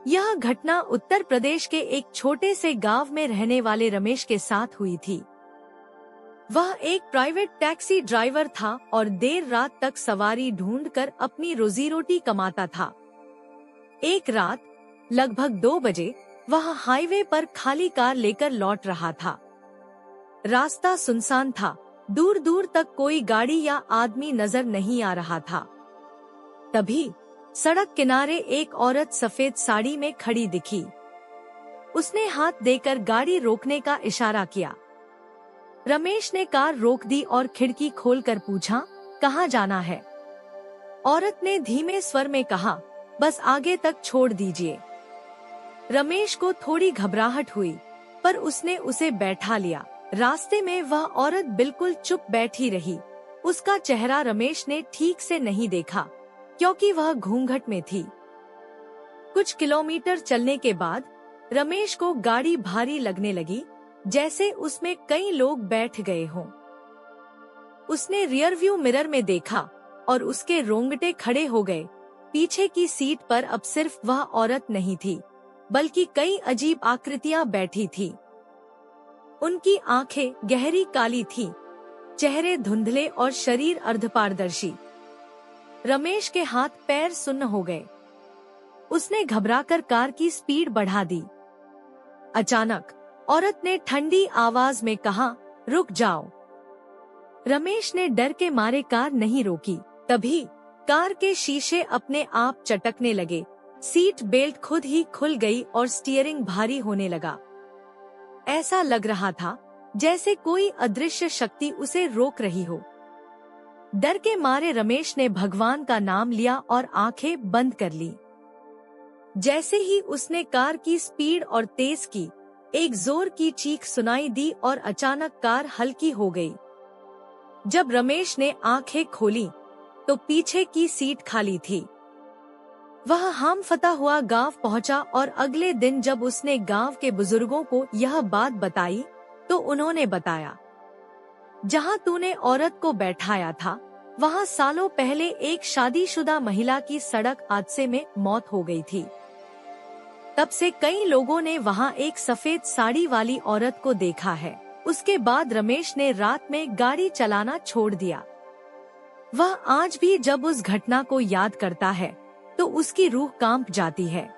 यह घटना उत्तर प्रदेश के एक छोटे से गांव में रहने वाले रमेश के साथ हुई थी। वह एक प्राइवेट टैक्सी ड्राइवर था और देर रात तक सवारी ढूंढकर अपनी रोजी रोटी कमाता था। एक रात लगभग 2 बजे वह हाईवे पर खाली कार लेकर लौट रहा था। रास्ता सुनसान था, दूर दूर तक कोई गाड़ी या आदमी नजर नहीं आ रहा था। तभी सड़क किनारे एक औरत सफेद साड़ी में खड़ी दिखी। उसने हाथ देकर गाड़ी रोकने का इशारा किया। रमेश ने कार रोक दी और खिड़की खोलकर पूछा, कहाँ जाना है? औरत ने धीमे स्वर में कहा, बस आगे तक छोड़ दीजिए। रमेश को थोड़ी घबराहट हुई, पर उसने उसे बैठा लिया। रास्ते में वह औरत बिल्कुल चुप बैठी रही। उसका चेहरा रमेश ने ठीक से नहीं देखा, क्योंकि वह घूंघट में थी। कुछ किलोमीटर चलने के बाद रमेश को गाड़ी भारी लगने लगी, जैसे उसमें कई लोग बैठ गए हों। उसने रियरव्यू मिरर में देखा और उसके रोंगटे खड़े हो गए। पीछे की सीट पर अब सिर्फ वह औरत नहीं थी, बल्कि कई अजीब आकृतियां बैठी थी। उनकी आंखें गहरी काली थीं, चेहरे धुंधले और शरीर अर्धपारदर्शी। रमेश के हाथ पैर सुन्न हो गए। उसने घबराकर कार की स्पीड बढ़ा दी। अचानक औरत ने ठंडी आवाज में कहा, रुक जाओ। रमेश ने डर के मारे कार नहीं रोकी। तभी कार के शीशे अपने आप चटकने लगे, सीट बेल्ट खुद ही खुल गई और स्टीयरिंग भारी होने लगा। ऐसा लग रहा था जैसे कोई अदृश्य शक्ति उसे रोक रही हो। डर के मारे रमेश ने भगवान का नाम लिया और आंखें बंद कर ली। जैसे ही उसने कार की स्पीड और तेज की, एक जोर की चीख सुनाई दी और अचानक कार हल्की हो गई। जब रमेश ने आंखें खोली तो पीछे की सीट खाली थी। वह हामफता हुआ गांव पहुंचा और अगले दिन जब उसने गांव के बुजुर्गों को यह बात बताई तो उन्होंने बताया, जहां तूने औरत को बैठाया था वहां सालों पहले एक शादीशुदा महिला की सड़क हादसे में मौत हो गई थी। तब से कई लोगों ने वहां एक सफेद साड़ी वाली औरत को देखा है। उसके बाद रमेश ने रात में गाड़ी चलाना छोड़ दिया। वह आज भी जब उस घटना को याद करता है तो उसकी रूह कांप जाती है।